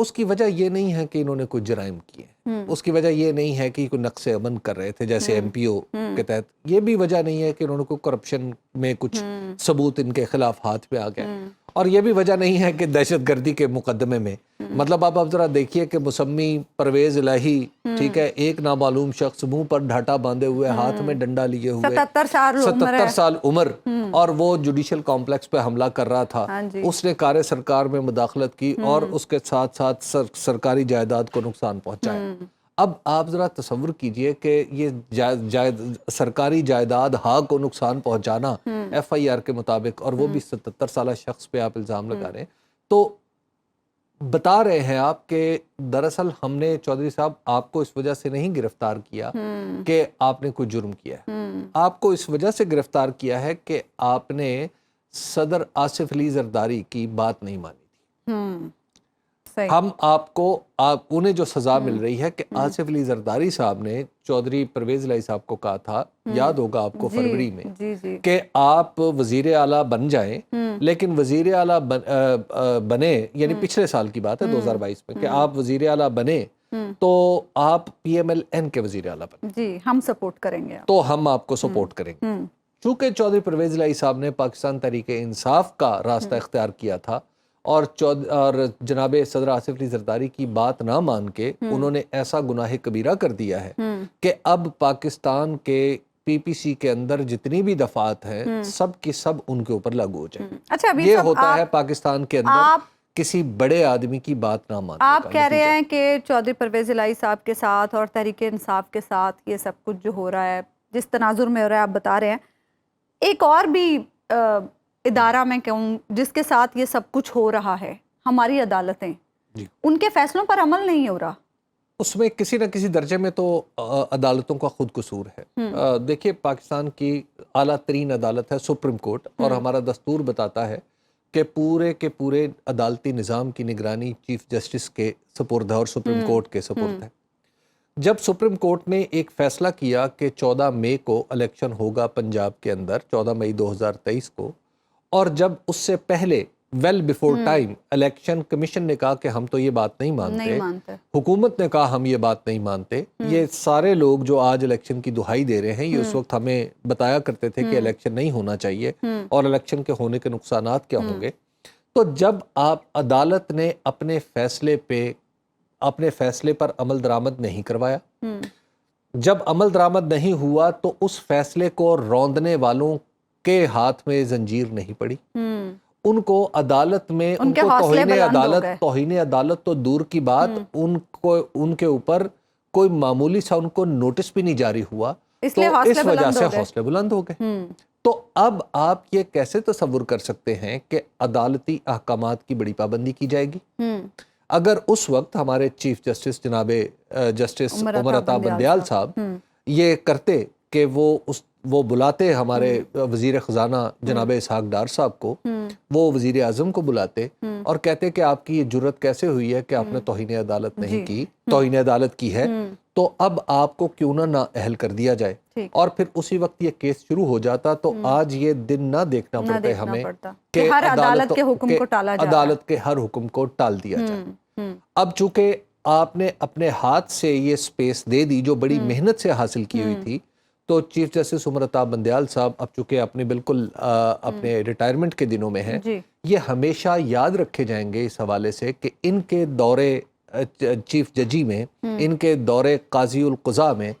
اس کی وجہ یہ نہیں ہے کہ انہوں نے کوئی جرائم کیے، اس کی وجہ یہ نہیں ہے کہ کوئی نقص امن کر رہے تھے جیسے ایم پی او کے تحت، یہ بھی وجہ نہیں ہے کہ انہوں نے کوئی کرپشن میں کچھ ثبوت ان کے خلاف ہاتھ پہ آ گئے، اور یہ بھی وجہ نہیں ہے کہ دہشت گردی کے مقدمے میں، مطلب آپ ذرا دیکھیے کہ مسمی پرویز الہی، ٹھیک ہے، ایک نامعلوم شخص منہ پر ڈھاٹا باندھے ہوئے، ہاتھ میں ڈنڈا لیے ہوئے، 77 سال عمر، اور وہ جوڈیشل کمپلیکس پہ حملہ کر رہا تھا، اس نے کار سرکار میں مداخلت کی اور اس کے ساتھ ساتھ سرکاری جائیداد کو نقصان پہنچایا۔ اب آپ ذرا تصور کیجئے کہ یہ سرکاری جائیداد ہاں کو نقصان پہنچانا ایف آئی آر کے مطابق، اور وہ بھی 77 سالہ شخص پہ آپ الزام لگا رہے ہیں، تو بتا رہے ہیں آپ کہ دراصل ہم نے چودھری صاحب آپ کو اس وجہ سے نہیں گرفتار کیا کہ آپ نے کوئی جرم کیا ہے، آپ کو اس وجہ سے گرفتار کیا ہے کہ آپ نے صدر آصف علی زرداری کی بات نہیں مانی تھی۔ ہم آپ کو انہیں جو سزا مل رہی ہے کہ آصف علی زرداری صاحب نے چودھری پرویز الہی صاحب کو کہا تھا، یاد ہوگا آپ کو فروری میں، کہ آپ وزیر اعلیٰ بن جائیں، لیکن وزیر اعلیٰ بنے، یعنی پچھلے سال کی بات ہے 2022 میں، کہ آپ وزیر اعلیٰ بنے تو آپ پی ایم ایل این کے وزیر اعلیٰ بنے، جی ہم سپورٹ کریں گے، تو ہم آپ کو سپورٹ کریں گے۔ چونکہ چودھری پرویز الہی صاحب نے پاکستان تحریک انصاف کا راستہ اختیار کیا تھا، اور جناب صدر آصف علی زرداری کی بات نہ مان کے انہوں نے ایسا گناہ کبیرہ کر دیا ہے کہ اب پاکستان کے پی پی سی کے اندر جتنی بھی دفعات ہیں سب کی سب ان کے اوپر لاگو ہو جائیں۔ یہ ہوتا ہے پاکستان کے اندر کسی بڑے آدمی کی بات نہ ماننے کا۔ آپ کہہ رہے ہیں کہ چودھری پرویز الہی صاحب کے ساتھ اور تحریک انصاف کے ساتھ یہ سب کچھ جو ہو رہا ہے، جس تناظر میں ہو رہا ہے، آپ بتا رہے ہیں ایک اور بھی ادارہ میں کہوں جس کے ساتھ یہ سب کچھ ہو رہا ہے، ہماری عدالتیں، ان کے فیصلوں پر عمل نہیں ہو رہا، اس میں کسی نہ کسی درجے میں تو عدالتوں کا خود قصور ہے۔ دیکھیے پاکستان کی اعلیٰ ترین عدالت ہے سپریم کورٹ، اور ہمارا دستور بتاتا ہے کہ پورے کے پورے عدالتی نظام کی نگرانی چیف جسٹس کے سپرد ہے اور سپریم کورٹ کے سپرد ہے۔ جب سپریم کورٹ نے ایک فیصلہ کیا کہ 14 مئی کو الیکشن ہوگا پنجاب کے اندر، 14 مئی 2023 کو، اور جب اس سے پہلے well before time election commission نے کہا کہ ہم تو یہ بات نہیں مانتے، حکومت نے کہا ہم یہ بات نہیں مانتے، یہ سارے لوگ جو آج الیکشن کی دہائی دے رہے ہیں یہ اس وقت ہمیں بتایا کرتے تھے کہ الیکشن نہیں ہونا چاہیے اور الیکشن کے ہونے کے نقصانات کیا ہوں گے۔ تو جب آپ عدالت نے اپنے فیصلے پر عمل درآمد نہیں کروایا، جب عمل درآمد نہیں ہوا تو اس فیصلے کو روندنے والوں کے ہاتھ میں زنجیر نہیں پڑی، ان کو عدالت میں ان کو توہین عدالت تو دور کی بات، ان کے اوپر کوئی معمولی سا ان کو نوٹس بھی نہیں جاری ہوا، تو اس وجہ سے حوصلے بلند ہو گئے۔ تو اب آپ یہ کیسے تصور کر سکتے ہیں کہ عدالتی احکامات کی بڑی پابندی کی جائے گی؟ اگر اس وقت ہمارے چیف جسٹس جناب جسٹس عمر عطا بندیال صاحب یہ کرتے کہ وہ بلاتے ہمارے وزیر خزانہ جناب اسحاق ڈار صاحب کو، وہ وزیر اعظم کو بلاتے اور کہتے کہ آپ کی یہ جرت کیسے ہوئی ہے کہ آپ نے توہین عدالت نہیں کی، توہین عدالت کی ہے، تو اب آپ کو کیوں نہ نااہل کر دیا جائے، اور پھر اسی وقت یہ کیس شروع ہو جاتا، تو آج یہ دن نہ دیکھنا پڑتا ہمیں کہ عدالت کے ہر حکم کو ٹال دیا جائے۔ اب چونکہ آپ نے اپنے ہاتھ سے یہ سپیس دے دی جو بڑی محنت سے حاصل کی ہوئی تھی، تو چیف جسٹس عمر عطا بندیال صاحب اب چونکہ اپنے ریٹائرمنٹ کے دنوں میں ہیں، یہ ہمیشہ یاد رکھے جائیں گے اس حوالے سے کہ ان کے دورے چیف ججی میں، ان کے دورے قاضی القضاء میں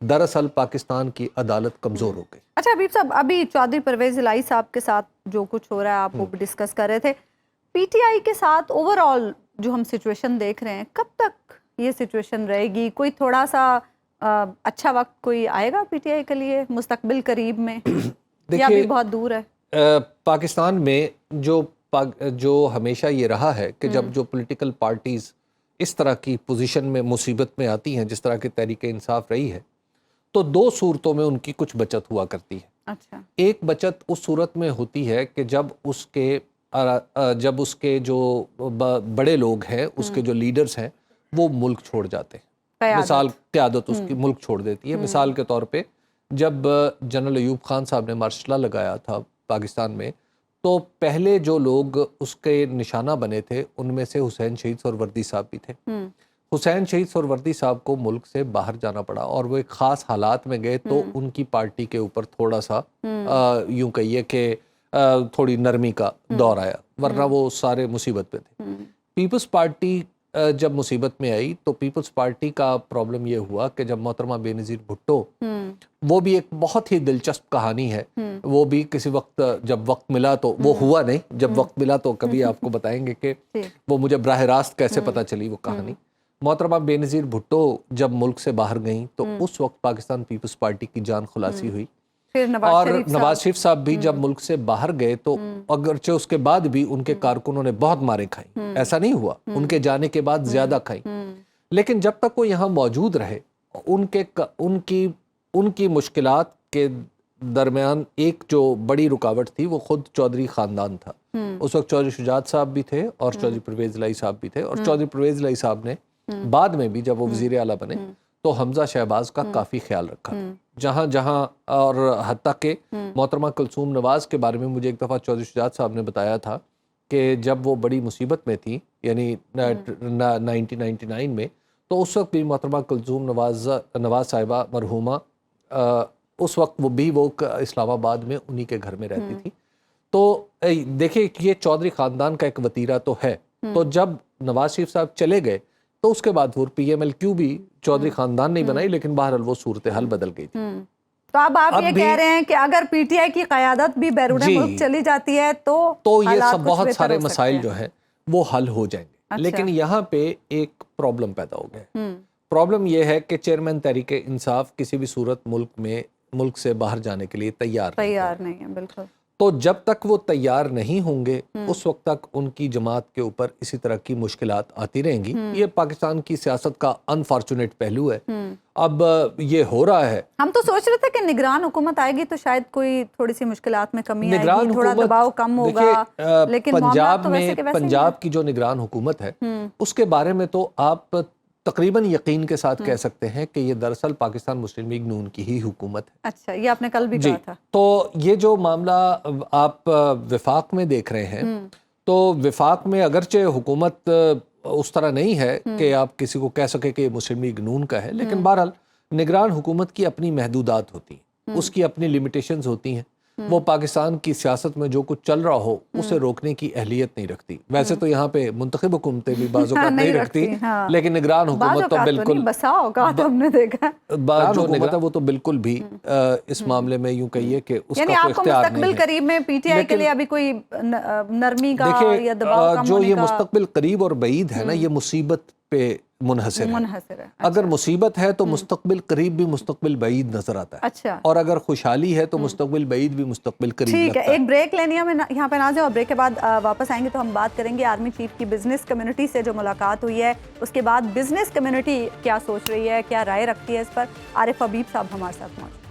دراصل پاکستان کی عدالت کمزور ہو گئی۔ اچھا حبیب صاحب، ابھی چودھری پرویز الہی صاحب کے ساتھ جو کچھ ہو رہا ہے آپ وہ ڈسکس کر رہے تھے، پی ٹی آئی کے ساتھ اوور آل جو ہم سچویشن دیکھ رہے ہیں، کب تک یہ سچویشن رہے گی؟ کوئی تھوڑا سا اچھا وقت کوئی آئے گا پی ٹی آئی کے لیے مستقبل قریب میں، یا بھی بہت دور ہے؟ پاکستان میں جو ہمیشہ یہ رہا ہے کہ جب جو پولیٹیکل پارٹیز اس طرح کی پوزیشن میں مصیبت میں آتی ہیں جس طرح کی تحریک انصاف رہی ہے، تو دو صورتوں میں ان کی کچھ بچت ہوا کرتی ہے۔ اچھا، ایک بچت اس صورت میں ہوتی ہے کہ جب اس کے جو بڑے لوگ ہیں، اس کے جو لیڈرز ہیں، وہ ملک چھوڑ جاتے ہیں، مثال قیادت اس کی ملک چھوڑ دیتی ہے۔ مثال کے طور پہ جب جنرل ایوب خان صاحب نے مارشل لا لگایا تھا پاکستان میں، تو پہلے جو لوگ اس کے نشانہ بنے تھے ان میں سے حسین شہید سہروردی صاحب بھی تھے. حسین شہید سہروردی صاحب کو ملک سے باہر جانا پڑا اور وہ ایک خاص حالات میں گئے تو ان کی پارٹی کے اوپر تھوڑا سا یوں کہیے کہ تھوڑی نرمی کا دور آیا، ورنہ وہ سارے مصیبت پہ تھے. پیپلز پارٹی جب مصیبت میں آئی تو پیپلز پارٹی کا پرابلم یہ ہوا کہ جب محترمہ بے نظیر بھٹو، وہ بھی ایک بہت ہی دلچسپ کہانی ہے، وہ بھی کسی وقت جب وقت ملا تو وہ ہوا نہیں، جب وقت ملا تو کبھی آپ کو بتائیں گے کہ وہ مجھے براہ راست کیسے پتہ چلی وہ کہانی. محترمہ بے نظیر بھٹو جب ملک سے باہر گئیں تو اس وقت پاکستان پیپلز پارٹی کی جان خلاصی ہوئی. اور نواز شریف صاحب بھی جب ملک سے باہر گئے تو اگرچہ اس کے بعد بھی ان کے کارکنوں نے بہت ماریں کھائیں، ایسا نہیں ہوا، ان کے جانے کے بعد زیادہ کھائیں، لیکن جب تک وہ یہاں موجود رہے ان کی مشکلات کے درمیان ایک جو بڑی رکاوٹ تھی وہ خود چودھری خاندان تھا. اس وقت چودھری شجاعت صاحب بھی تھے اور چودھری پرویز الہی صاحب بھی تھے، اور چودھری پرویز الہی صاحب نے بعد میں بھی جب وہ وزیر اعلیٰ بنے تو حمزہ شہباز کا کافی خیال رکھا، جہاں اور حتیٰ کہ محترمہ کلثوم نواز کے بارے میں مجھے ایک دفعہ چودھری شجاعت صاحب نے بتایا تھا کہ جب وہ بڑی مصیبت میں تھی، یعنی 1999 میں، تو اس وقت بھی محترمہ کلثوم نواز صاحبہ مرحومہ اس وقت وہ اسلام آباد میں انہی کے گھر میں رہتی تھی. تو دیکھیں یہ چودھری خاندان کا ایک وتیرہ تو ہے. تو جب نواز شریف صاحب چلے گئے تو اس کے بعد پھر پی ایم ایل کیو بھی چودھری خاندان نہیں بنائی، لیکن بہرحال وہ صورتحال بدل گئی تھی. تو اب آپ یہ کہہ رہے ہیں کہ اگر پی ٹی آئی کی قیادت بھی بیرون ملک چلی جاتی ہے تو یہ سب بہت سارے مسائل جو ہیں وہ حل ہو جائیں گے. لیکن یہاں پہ ایک پرابلم پیدا ہو گیا. پرابلم یہ ہے کہ چیئرمین تحریک انصاف کسی بھی صورت ملک سے باہر جانے کے لیے تیار نہیں ہے. بالکل. تو جب تک وہ تیار نہیں ہوں گے اس وقت تک ان کی جماعت کے اوپر اسی طرح کی مشکلات آتی رہیں گی. یہ پاکستان کی سیاست کا انفارچونیٹ پہلو ہے. اب یہ ہو رہا ہے. ہم تو سوچ رہے تھے کہ نگران حکومت آئے گی تو شاید کوئی تھوڑی سی مشکلات میں کمی آئے گی، تھوڑا دباؤ کم ہوگا، لیکن پنجاب کی جو نگران حکومت ہے اس کے بارے میں تو آپ تقریباً یقین کے ساتھ کہہ سکتے ہیں کہ یہ دراصل پاکستان مسلم لیگ نون کی ہی حکومت ہے. اچھا، یہ آپ نے کل بھی کہا تھا. تو یہ جو معاملہ آپ وفاق میں دیکھ رہے ہیں، تو وفاق میں اگرچہ حکومت اس طرح نہیں ہے کہ آپ کسی کو کہہ سکے کہ یہ مسلم لیگ نون کا ہے، لیکن بہرحال نگران حکومت کی اپنی محدودات ہوتی ہیں، اس کی اپنی لیمیٹیشنز ہوتی ہیں. وہ پاکستان کی سیاست میں جو کچھ چل رہا ہو اسے روکنے کی اہلیت نہیں رختی. ویسے تو یہاں پہ منتخب حکومتیں بھی بعض اوقات نہیں رکھتی، لیکن نگران حکومت تو بالکل جو حکومت ہے وہ تو بالکل بھی اس معاملے میں یوں کہیے کہ اس کا کوئی اختیار نہیں ہے. مستقبل قریب میں پی ٹی آئی کے لیے ابھی کوئی نرمی کا یا دباؤ کم ہونے کا، جو یہ مستقبل قریب اور بعید ہے نا، یہ مصیبت پہ منحصر ہے. اگر مصیبت ہے تو مستقبل قریب بھی مستقبل بعید نظر آتا ہے. اچھا. اور اگر خوشحالی ہے تو مستقبل بعید بھی مستقبل قریب لگتا ہے. ٹھیک ہے، ایک بریک لینی ہے یہاں پہ ناظرین، اور بریک کے بعد واپس آئیں گے تو ہم بات کریں گے آرمی چیف کی بزنس کمیونٹی سے جو ملاقات ہوئی ہے، اس کے بعد بزنس کمیونٹی کیا سوچ رہی ہے، کیا رائے رکھتی ہے اس پر. عارف حبیب صاحب ہمارے ساتھ موجود.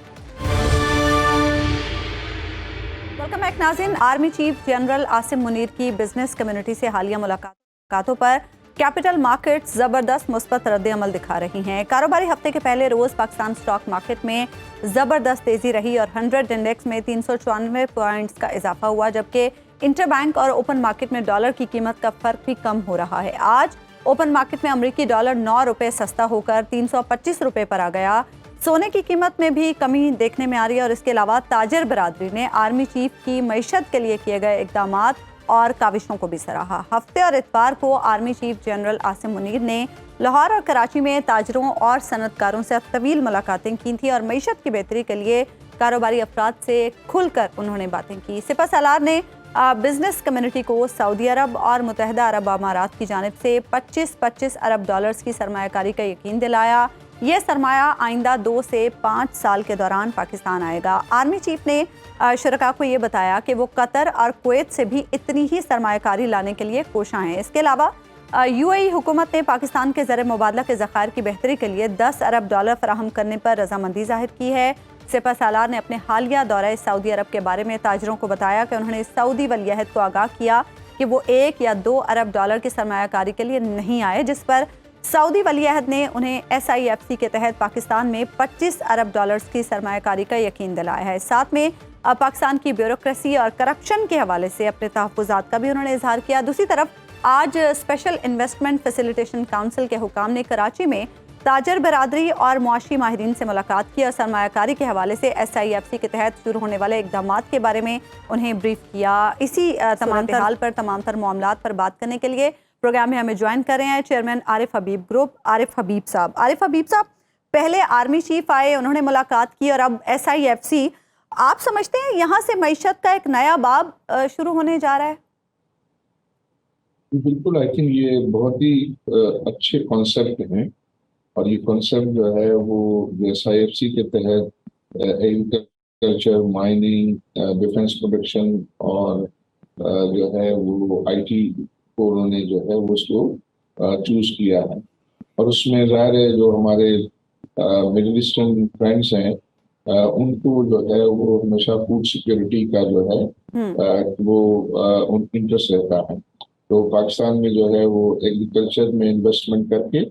ویلکم بیک ناظرین. Army chief general Asim Munir کی بزنس کمیونٹی سے حالیہ ملاقاتوں پر کیپٹل مارکیٹس زبردست مثبت رد عمل دکھا رہی ہیں. کاروباری ہفتے کے پہلے روز پاکستان سٹاک مارکیٹ میں زبردست تیزی رہی اور 100 انڈیکس میں 394 پوائنٹس کا اضافہ ہوا، جبکہ انٹر بینک اور اوپن مارکیٹ میں ڈالر کی قیمت کا فرق بھی کم ہو رہا ہے. آج اوپن مارکیٹ میں امریکی ڈالر 9 روپے سستا ہو کر 325 روپے پر آ گیا. سونے کی قیمت میں بھی کمی دیکھنے میں آ رہی ہے، اور اس کے علاوہ تاجر برادری نے آرمی چیف کی معیشت کے لیے کیے گئے اقدامات اور کاوشوں کو بھی سراہا. ہفتے اور اتوار کو army chief general Asim Munir نے لاہور اور کراچی میں تاجروں اور صنعت کاروں سے طویل ملاقاتیں کی تھیں اور معیشت کی بہتری کے لیے کاروباری افراد سے کھل کر انہوں نے باتیں کی. سپہ سالار نے بزنس کمیونٹی کو سعودی عرب اور متحدہ عرب امارات کی جانب سے 25 ارب ڈالرز کی سرمایہ کاری کا یقین دلایا. یہ سرمایہ آئندہ 2 سے 5 سال کے دوران پاکستان آئے گا. آرمی چیف نے شرکاء کو یہ بتایا کہ وہ قطر اور کویت سے بھی اتنی ہی سرمایہ کاری لانے کے لیے کوشاں ہیں. اس کے علاوہ یو اے ای حکومت نے پاکستان کے زر مبادلہ کے ذخائر کی بہتری کے لیے 10 ارب ڈالر فراہم کرنے پر رضامندی ظاہر کی ہے. سپہ سالار نے اپنے حالیہ دورہ سعودی عرب کے بارے میں تاجروں کو بتایا کہ انہوں نے سعودی ولیعہد کو آگاہ کیا کہ وہ 1 یا 2 ارب ڈالر کی سرمایہ کاری کے لیے نہیں آئے، جس پر سعودی ولیعہد نے انہیں ایس آئی ایف سی کے تحت پاکستان میں 25 ارب ڈالرز کی سرمایہ کاری کا یقین دلایا ہے. ساتھ میں پاکستان کی بیوروکریسی اور کرپشن کے حوالے سے اپنے تحفظات کا بھی انہوں نے اظہار کیا. دوسری طرف آج اسپیشل انویسٹمنٹ فیسیلیٹیشن کونسل کے حکام نے کراچی میں تاجر برادری اور معاشی ماہرین سے ملاقات کی اور سرمایہ کاری کے حوالے سے SIFC کے تحت شروع ہونے والے اقدامات کے بارے میں انہیں بریف کیا. اسی تمام حال پر تمام تر معاملات پر بات کرنے کے لیے پروگرام میں ہمیں جوائن کر رہے ہیں چیئرمین عارف حبیب گروپ عارف حبیب صاحب. عارف حبیب صاحب، پہلے آرمی چیف آئے، انہوں نے ملاقات کی، اور اب SIFC. آپ سمجھتے ہیں یہاں سے معیشت کا ایک نیا باب شروع ہونے جا رہا ہے؟ بالکل، آئی تھنک یہ بہت ہی اچھے کانسیپٹ ہیں، اور یہ کانسیپٹ جو ہے وہ SIFC کے تحت ایگریکلچر، مائننگ، ڈیفنس پروڈکشن اور جو ہے وہ IT کو انہوں نے جو ہے وہ اس کو چوز کیا ہے. اور اس میں ظاہر ہے جو ہمارے مڈل ایسٹرن فرینڈس ہیں ان کو جو ہے وہ ہمیشہ فوڈ سیکیورٹی کا جو ہے وہ انٹرسٹ رہتا ہے. تو پاکستان میں جو ہے وہ ایگریکلچر میں انویسٹمنٹ کر کے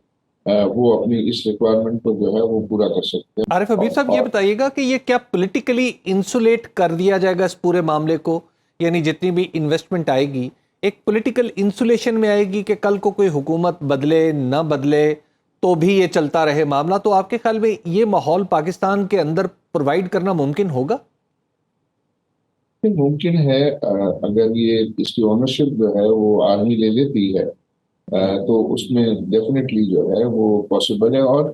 وہ اپنی اس ریکوائرمنٹ کو جو ہے وہ پورا کر سکتے ہیں. عارف حبیب صاحب، یہ بتائیے گا کہ یہ کیا پولیٹیکلی انسولیٹ کر دیا جائے گا اس پورے معاملے کو؟ یعنی جتنی بھی انویسٹمنٹ آئے گی ایک پولیٹیکل انسولیشن میں آئے گی کہ کل کو کوئی حکومت بدلے نہ بدلے تو بھی یہ چلتا رہے معاملہ. تو آپ کے خیال میں یہ ماحول پاکستان کے اندر پرووائڈ کرنا ممکن ہوگا؟ ممکن ہے اگر یہ اس کی اونرشپ جو ہے وہ آرمی لے لیتی ہے تو اس میں ڈیفینیٹلی جو ہے وہ پاسبل ہے. اور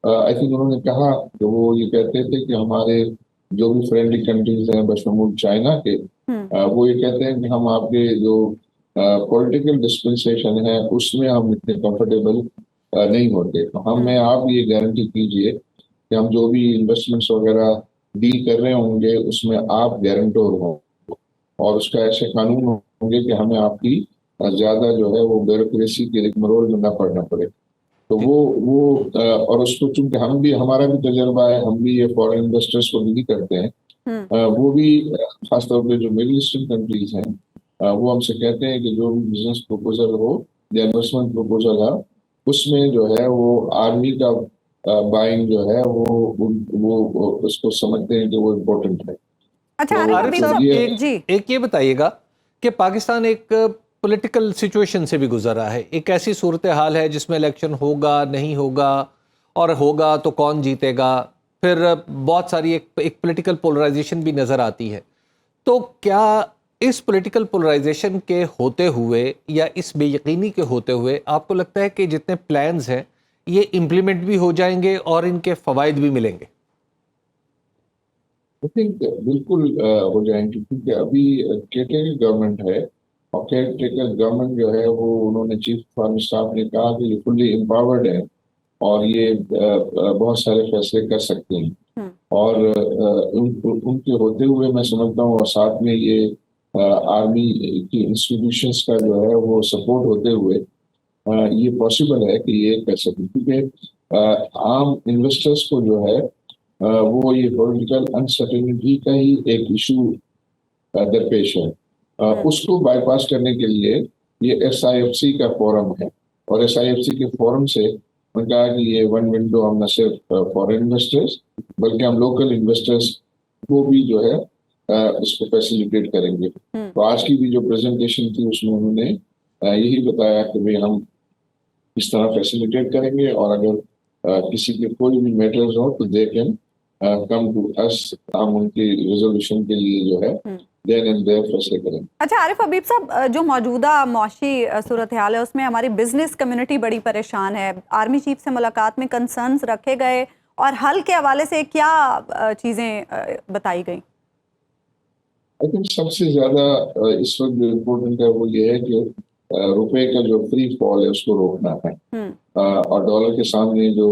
آئی تھنک انہوں نے کہا کہ وہ یہ کہتے تھے کہ ہمارے جو بھی فرینڈلی کنٹریز ہیں بشمول چائنا کے، وہ یہ کہتے ہیں کہ ہم آپ کے جو پولیٹیکل ڈسپنسیشن ہے اس میں ہم اتنے کمفرٹیبل نہیں ہوتے. تو ہمیں آپ یہ گارنٹی کیجئے کہ ہم جو بھی انویسٹمنٹس وغیرہ ڈیل کر رہے ہوں گے اس میں آپ گارنٹور ہوں، اور اس کا ایسے قانون ہوں گے کہ ہمیں آپ کی زیادہ جو ہے وہ بیوروکریسی کے رگمرول میں نہ پڑنا پڑے. تو وہ اور اس کو چونکہ ہم بھی، ہمارا بھی تجربہ ہے، ہم بھی یہ فورن انویسٹرز کو ڈیل کرتے ہیں، وہ بھی خاص طور پہ جو مڈل ایسٹرن کنٹریز ہیں وہ ہم سے کہتے ہیں کہ جو بھی بزنس پروپوزل ہو یا انویسٹمنٹ پروپوزل ہے اس میں جو ہے وہ آرمی کا بائنگ جو ہے وہ اس کو سمجھتے ہیں کہ وہ امپورٹنٹ ہے. ایک یہ بتائیے گا کہ پاکستان ایک پولیٹیکل سچویشن سے بھی گزر رہا ہے، ایک ایسی صورتحال ہے جس میں الیکشن ہوگا نہیں ہوگا، اور ہوگا تو کون جیتے گا، پھر بہت ساری ایک پولیٹیکل پولرائزیشن بھی نظر آتی ہے. تو کیا اس پولیٹیکل پولرائزیشن کے ہوتے ہوئے یا اس بے یقینی کے ہوتے ہوئے آپ کو لگتا ہے کہ جتنے پلانز ہیں یہ امپلیمنٹ بھی ہو جائیں گے اور ان کے فوائد بھی ملیں گے؟ بالکل ہو جائیں گے، کیونکہ ابھی کیئر گورنمنٹ ہے، اور کیئر گورنمنٹ جو ہے وہ انہوں نے چیف فارم اسٹاف نے کہا کہ یہ فلی امپاورڈ ہے اور یہ بہت سارے فیصلے کر سکتے ہیں. اور ان کے ہوتے ہوئے میں سمجھتا ہوں، اور ساتھ میں یہ آرمی کی انسٹیٹیوشنس کا جو ہے وہ سپورٹ ہوتے ہوئے یہ پاسبل ہے کہ یہ کر سکیں. کیونکہ عام انویسٹرز کو جو ہے وہ یہ پولیٹیکل انسرٹینٹی کا ہی ایک ایشو درپیش ہے. اس کو بائی پاس کرنے کے لیے یہ SIFC کا فورم ہے، اور SIFC کے فورم سے میں نے کہا کہ یہ ون ونڈو ہم نہ صرف فورن انویسٹرز بلکہ ہم لوکل انویسٹرز کو بھی جو ہے اس کو فیسیلیٹیٹ کریں گے. تو آج کی بھی جو پریزنٹیشن تھی اس میں انہوں نے یہی بتایا کہ ہم اس طرح فیسیلیٹیٹ کریں گے، اور اگر کسی کے کوئی بھی میٹرز ہو تو دے کین کم ٹو اس، ہم ان کی ریزولوشن کے لیے جو ہے دین اینڈ دیر فیصلے کریں. اچھا عارف حبیب صاحب، جو موجودہ معاشی صورتحال ہے اس میں ہماری بزنس کمیونٹی بڑی پریشان ہے. آرمی چیف سے ملاقات میں کنسرنز رکھے گئے اور حل کے حوالے سے کیا چیزیں بتائی گئیں؟ آئی تھنک سب سے زیادہ اس وقت جو امپورٹنٹ ہے وہ یہ ہے کہ روپے کا جو فری فال ہے اس کو روکنا ہے، اور ڈالر کے سامنے جو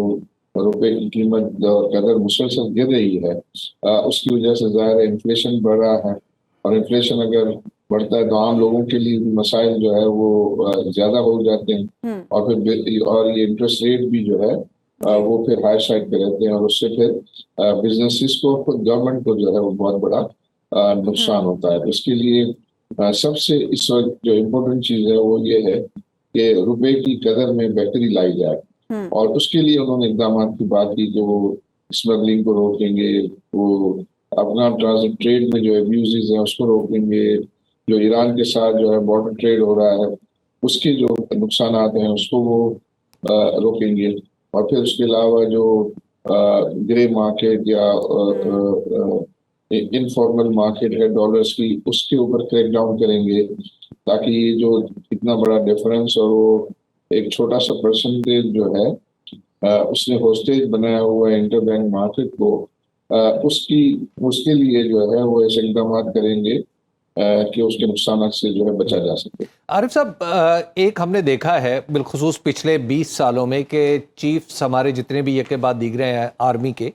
روپے کی قیمت قدر مسلسل گر رہی ہے اس کی وجہ سے ظاہر ہے انفلیشن بڑھ رہا ہے، اور انفلیشن اگر بڑھتا ہے تو عام لوگوں کے لیے مسائل جو ہے وہ زیادہ ہو جاتے ہیں، اور پھر اور یہ انٹرسٹ ریٹ بھی جو ہے وہ پھر ہائی سائڈ پہ رہتے ہیں، اور اس سے پھر بزنسز کو، گورنمنٹ کو جو ہے وہ بہت بڑا نقصان ہوتا ہے. اس کے لیے سب سے اس وقت جو امپورٹنٹ چیز ہے وہ یہ ہے کہ روپے کی قدر میں بہتری لائی جائے، اور اس کے لیے انہوں نے اقدامات کی بات کی کہ وہ اسمگلنگ کو روکیں گے، وہ افغان ٹرانزٹ ٹریڈ میں جو ایبیوزز ہیں اس کو روکیں گے, جو ایران کے ساتھ جو ہے بارڈر ٹریڈ ہو رہا ہے اس کے جو نقصانات ہیں اس کو وہ روکیں گے, اور پھر اس کے علاوہ جو گرے مارکیٹ یا انفارمل مارکیٹ ہے ڈالرز کی, اس کے اوپر کریک ڈاؤن کریں گے, تاکہ یہ جو اتنا بڑا ڈفرنس اور وہ ایک چھوٹا سا پرسنٹیج جو ہے اس نے ہوسٹیج بنایا ہوا ہے انٹر بینک مارکیٹ کو, اس کے لیے جو ہے وہ ایسے اقدامات کریں گے کہ اس کے نقصانات سے جو ہے بچا جا سکے. عارف صاحب, ایک ہم نے دیکھا ہے بالخصوص پچھلے 20 سالوں میں کہ چیفز ہمارے جتنے بھی یہ کے بعد دیگر ہیں آرمی کے,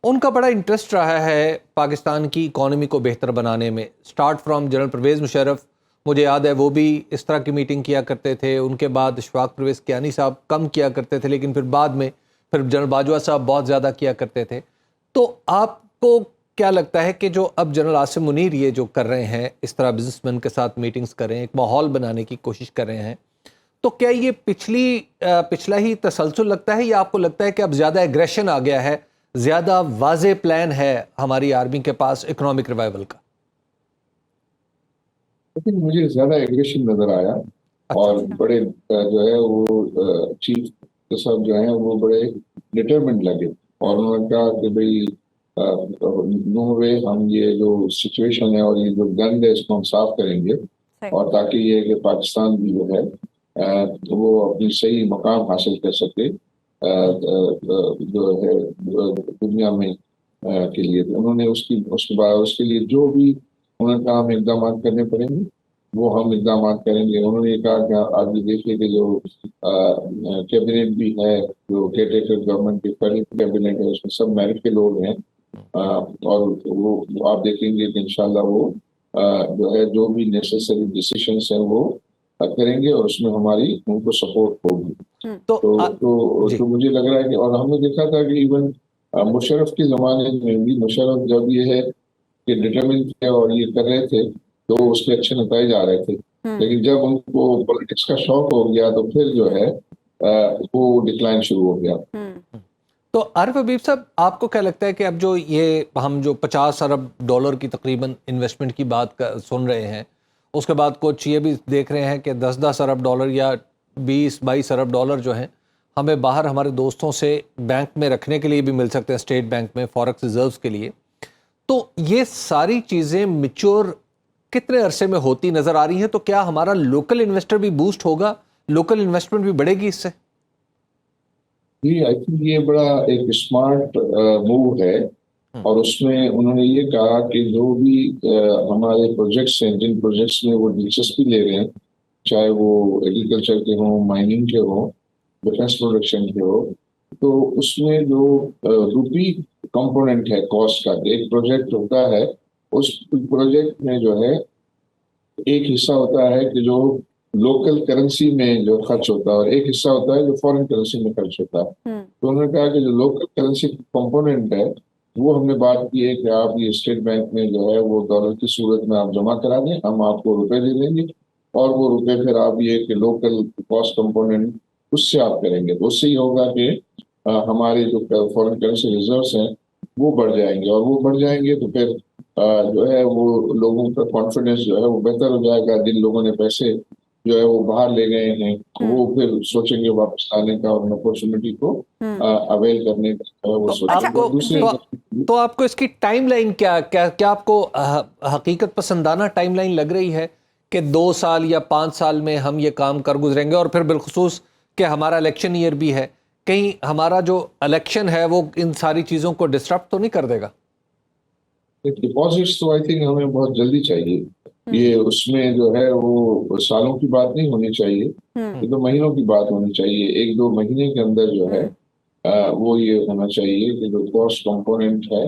ان کا بڑا انٹرسٹ رہا ہے پاکستان کی اکانومی کو بہتر بنانے میں. Start from general Pervez Musharraf, مجھے یاد ہے وہ بھی اس طرح کی میٹنگ کیا کرتے تھے, ان کے بعد اشفاق پرویز کیانی صاحب کم کیا کرتے تھے, لیکن پھر بعد میں پھر جنرل باجوہ صاحب بہت زیادہ کیا کرتے تھے. تو آپ کو کیا لگتا ہے کہ جو اب جنرل عاصم منیر یہ جو کر رہے ہیں, اس طرح بزنس مین کے ساتھ میٹنگز کر رہے ہیں, ایک ماحول بنانے کی کوشش کر رہے ہیں, تو کیا یہ پچھلا ہی تسلسل لگتا ہے, یا آپ کو لگتا ہے کہ اب زیادہ ایگریشن آ گیا ہے, زیادہ واضح پلان ہے ہماری آرمی کے پاس اکنامک ریوائول کا؟ لیکن مجھے زیادہ ایگریشن نظر آیا, اور بڑے جو ہے وہ چیف کے ساتھ جو ہیں وہ بڑے ڈٹرمنٹ لگے, اور انہوں نے کہا کہ بھئی نو وے, ہم یہ جو سچویشن ہے اور یہ جو گند ہے اس کو ہم صاف کریں گے, اور تاکہ یہ کہ پاکستان بھی جو ہے وہ اپنی صحیح مقام حاصل کر سکے جو ہے دنیا میں کے لیے. انہوں نے اس کے بعد اس کے لیے جو بھی انہوں نے کہا ہم اقدامات کرنے پڑیں گے وہ ہم اقدامات کریں گے. انہوں نے یہ کہا کہ آپ بھی دیکھیے کہ جو کیبنٹ بھی ہے, جو کیئر ٹیکر گورنمنٹ کی پہلی کیبنٹ ہے, اس میں سب میرٹ کے لوگ ہیں, اور وہ آپ دیکھیں گے کہ انشاءاللہ وہ جو ہے جو بھی نیسیسری ڈیسیشنز ہیں وہ کریں گے, اور اس میں ہماری ان کو سپورٹ ہوگی. تو مجھے لگ رہا ہے کہ, اور ہم نے دیکھا تھا کہ ایون مشرف کے زمانے میں بھی, مشرف جب یہ ہے کہ ڈٹرمنٹ تھے اور یہ کر رہے تھے تو اس کے اچھے نتائج آ رہے تھے, لیکن جب ان کو پولیٹکس کا شوق ہو گیا تو پھر جو ہے وہ ڈکلائن شروع ہو گیا. تو عارف حبیب صاحب, آپ کو کیا لگتا ہے کہ اب جو یہ ہم جو $50 ارب کی تقریباً انویسٹمنٹ کی بات سن رہے ہیں, اس کے بعد کچھ یہ بھی دیکھ رہے ہیں کہ $10 ارب یا $20-22 ارب جو ہیں ہمیں باہر ہمارے دوستوں سے بینک میں رکھنے کے لیے بھی مل سکتے ہیں, اسٹیٹ بینک میں فارکس ریزروز کے لیے. تو یہ ساری چیزیں میچور کتنے عرصے میں ہوتی نظر آ رہی ہیں, تو کیا ہمارا لوکل انویسٹر بھی بوسٹ ہوگا, لوکل انویسٹمنٹ بھی بڑھے گی اس سے؟ جی, آئی تھنک یہ بڑا ایک اسمارٹ موو ہے, اور اس میں انہوں نے یہ کہا کہ جو بھی ہمارے پروجیکٹس ہیں, جن پروجیکٹس میں وہ دلچسپی لے رہے ہیں, چاہے وہ ایگریکلچر کے ہوں, مائننگ کے ہوں, ڈیفینس پروڈکشن کے ہو, تو اس میں جو روپی کمپوننٹ ہے کاسٹ کا, ایک پروجیکٹ ہوتا ہے, اس پروجیکٹ میں جو ہے ایک حصہ ہوتا ہے کہ جو لوکل کرنسی میں جو خرچ ہوتا ہے, اور ایک حصہ ہوتا ہے جو فورن کرنسی میں خرچ ہوتا ہے. تو انہوں نے کہا کہ جو لوکل کرنسی کمپوننٹ ہے وہ ہم نے بات کی ہے کہ آپ یہ اسٹیٹ بینک میں جو ہے وہ ڈالر کی صورت میں آپ جمع کرا دیں, ہم آپ کو روپے دے دیں گے, اور وہ روپے پھر آپ یہ کہ لوکل کاسٹ کمپوننٹ اس سے آپ کریں گے. تو اس سے یہ ہوگا کہ ہمارے جو فورن کرنسی ریزروز ہیں وہ بڑھ جائیں گے, اور وہ بڑھ جائیں گے تو پھر جو ہے وہ لوگوں کا کانفیڈنس جو ہے وہ بہتر ہو جائے گا. جن لوگوں نے پیسے جو ہے وہ باہر لے گئے ہیں وہ پھر سوچیں گے واپس آنے کا, اور اپورچونٹی کو اویل کرنے کا وہ سوچیں گے. تو آپ کو اس کی ٹائم لائن کیا آپ کو حقیقت پسندانہ ٹائم لائن لگ رہی ہے کہ 2 سال یا 5 سال میں ہم یہ کام کر گزریں گے؟ اور پھر بالخصوص کہ ہمارا الیکشن ایئر بھی ہے, کہیں ہمارا جو الیکشن ہے وہ ان ساری چیزوں کو ڈسٹرپٹ تو نہیں کر دے گا؟ ڈپازٹس تو آئی تھنک ہمیں بہت جلدی چاہیے. یہ اس میں جو ہے وہ سالوں کی بات نہیں ہونی چاہیے, یہ تو مہینوں کی بات ہونی چاہیے. 1-2 مہینے کے اندر جو ہے وہ یہ ہونا چاہیے کہ جو کاسٹ کمپوننٹ ہے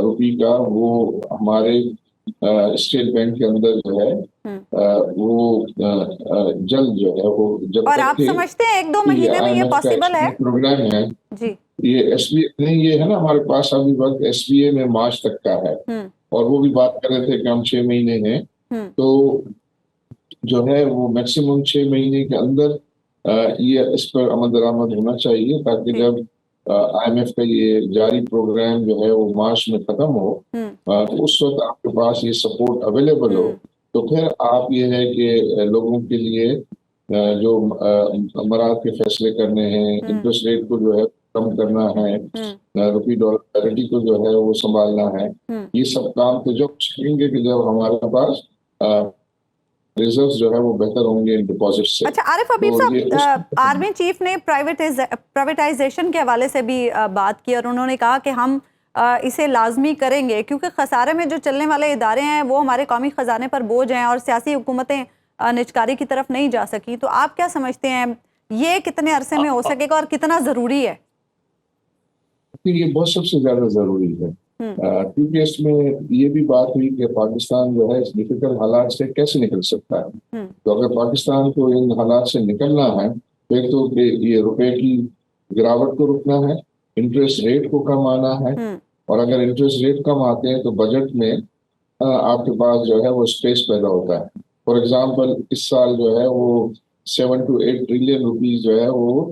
روپی کا وہ ہمارے اسٹیٹ بینک کے اندر جو ہے وہ جلد جو ہے وہ, جب اور آپ سمجھتے ہیں 1-2 مہینے میں یہ پاسبل ہے؟ پروگرام ہے جی, یہ ایس بی اے نہیں, یہ ہے نا ہمارے پاس ابھی وقت ایس بی اے میں مارچ تک کا ہے, اور وہ بھی بات کر رہے تھے کہ ہم 6 مہینے ہیں, تو جو ہے وہ میکسیمم 6 مہینے کے اندر یہ اس پر عمل درآمد ہونا چاہیے, تاکہ جب IMF کا یہ جاری پروگرام جو ہے وہ مارچ میں ختم ہو تو اس وقت آپ کے پاس یہ سپورٹ اویلیبل ہو تو پھر آپ یہ ہے کہ لوگوں کے لیے جو امراض کے فیصلے کرنے ہیں، انٹرسٹ ریٹ کو جو ہے کم کرنا ہے، روپی ڈالر پیرٹی کو جو ہے وہ سنبھالنا ہے، یہ سب کام تو جب سیکھیں گے کہ جب ہمارے پاس ریزروز جو ہے وہ بہتر ہوں گے ان ڈپازٹ سے۔ اچھا عارف حبیب صاحب، آرمی چیف نے پرائیویٹائزیشن کے حوالے سے بھی بات کی اور انہوں نے کہا کہ ہم اسے لازمی کریں گے کیونکہ خسارے میں جو چلنے والے ادارے ہیں وہ ہمارے قومی خزانے پر بوجھ ہیں اور سیاسی حکومتیں نجکاری کی طرف نہیں جا سکی۔ تو آپ کیا سمجھتے ہیں یہ کتنے عرصے میں ہو سکے گا اور کتنا ضروری ہے؟ یہ بہت سب سے زیادہ ضروری ہے کیونکہ اس میں یہ بھی بات ہوئی کہ پاکستان جو ہے اس ڈیفیکلٹ حالات سے کیسے نکل سکتا ہے۔ تو اگر پاکستان کو ان حالات سے نکلنا ہے تو ایک تو کہ یہ روپے کی گراوٹ کو رکنا ہے، انٹرسٹ ریٹ کو کم آنا ہے، اور اگر انٹرسٹ ریٹ کم آتے ہیں تو بجٹ میں آپ کے پاس جو ہے وہ اسپیس پیدا ہوتا ہے۔ فار ایگزامپل اس سال جو ہے وہ 7 to 8 ٹریلین روپیز جو ہے وہ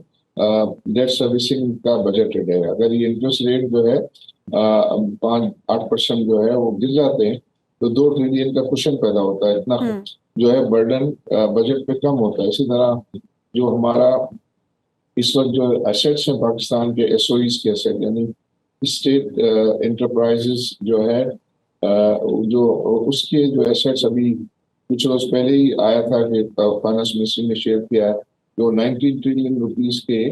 ڈیٹ سروسنگ کا بجٹ ہے۔ اگر یہ انٹرسٹ ریٹ جو ہے 5-8% جو ہے وہ گر جاتے ہیں تو 2 ٹریلین کا کشن پیدا ہوتا ہے، اتنا جو ہے برڈن بجٹ پہ کم ہوتا ہے۔ اسی طرح جو ہمارا اس وقت جو ایسیٹس ہیں پاکستان کے SOEs کے ایسیٹ یعنی اسٹیٹ انٹرپرائزز جو ہے جو اس کے جو ایسیٹس ابھی کچھ روز پہلے ہی آیا تھا کہ فائنانس منسٹری نے شیئر کیا ہے جو 19 ٹریلین روپیز کے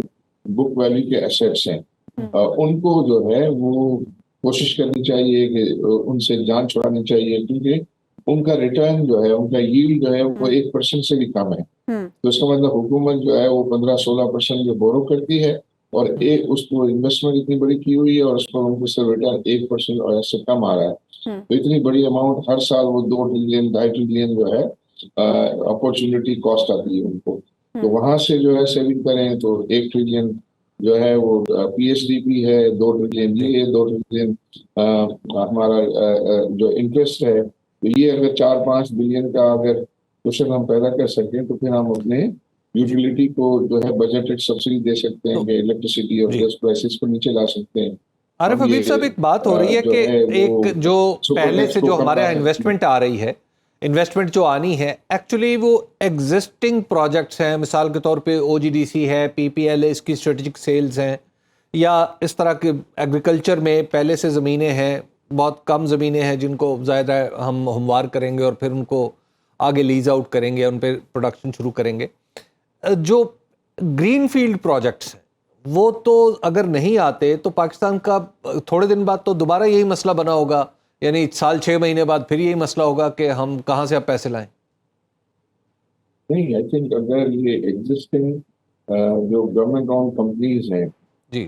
بک ویلیو کے ایسیٹس ہیں، ان کو جو ہے وہ کوشش کرنی چاہیے کہ ان سے جان چھڑانی چاہیے کیونکہ ان کا ریٹرن جو ہے ان کا ییلڈ جو ہے وہ 1% سے بھی کم ہے۔ تو اس کا مطلب حکومت جو ہے وہ 15-16% جو بورو کرتی ہے اور اس کو انویسٹمنٹ اتنی بڑی کی ہوئی ہے اور اس پر ان کو صرف ریٹرن 1% اور ایسے کم آ رہا ہے۔ تو اتنی بڑی اماؤنٹ ہر سال وہ 2 ٹریلین 2.5 ٹریلین جو ہے اپورچونٹی کاسٹ آتی ہے ان کو، تو وہاں سے جو ہے سیونگ کریں تو 1 ٹریلین جو ہے وہ PSDP ہے، 2 ٹریلین یہ ہے، 2 ٹریلین ہمارا جو انٹرسٹ ہے، تو یہ اگر 4-5 بلین کا اگر کوشن ہم پیدا کر سکیں تو پھر ہم اپنے یوٹیلیٹی کو جو ہے بجٹڈ سبسڈی دے سکتے ہیں کہ الیکٹریسٹی اور گیس پرائسز کو نیچے لا سکتے ہیں۔ عارف حبیب صاحب ایک بات ہو رہی ہے کہ ایک جو پہلے سے جو ہمارے یہاں انویسٹمنٹ آ رہی ہے، انویسٹمنٹ جو آنی ہے ایکچولی وہ ایگزسٹنگ پروجیکٹس ہیں، مثال کے طور پہ OGDC ہے، PPL ہے، اس کی اسٹریٹجک سیلز ہیں، یا اس طرح کے ایگریکلچر میں پہلے سے زمینیں ہیں، بہت کم زمینیں ہیں جن کو زیادہ ہم ہموار کریں گے اور پھر ان کو آگے لیز آؤٹ کریں گے، ان پہ پروڈکشن شروع کریں گے۔ جو گرین فیلڈ پروجیکٹس ہیں وہ تو اگر نہیں آتے تو پاکستان کا تھوڑے دن بعد تو دوبارہ یہی مسئلہ بنا ہوگا، یعنی 6 مہینے بعد پھر یہی مسئلہ ہوگا کہ ہم کہاں سے اب پیسے لائیں۔ نہیں، آئی تھنک اگر یہ ایگزسٹنگ جو گورنمنٹ اون کمپنیز ہیں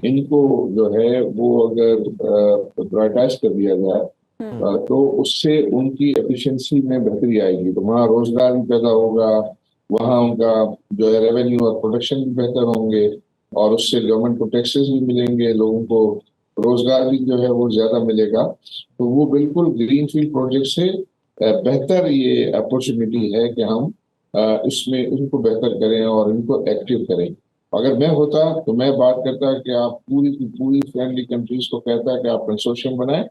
ان کو جو ہے وہ اگر پرائیورٹائز کر دیا جائے تو اس سے ان کی ایفیشنسی میں بہتری آئے گی، تو وہاں روزگار بھی پیدا ہوگا، وہاں ان کا جو ہے ریونیو اور پروڈکشن بھی بہتر ہوں گے، اور اس سے گورنمنٹ کو ٹیکسز بھی ملیں گے، لوگوں کو روزگار بھی جو ہے وہ زیادہ ملے گا۔ تو وہ بالکل گرین فیلڈ پروجیکٹ سے بہتر یہ اپورچونیٹی ہے کہ ہم اس میں ان کو بہتر کریں اور ان کو ایکٹیو کریں۔ اگر میں ہوتا تو میں بات کرتا کہ آپ پوری کی پوری فرینڈلی کنٹریز کو کہتا ہے کہ آپ کنسورشیم بنائیں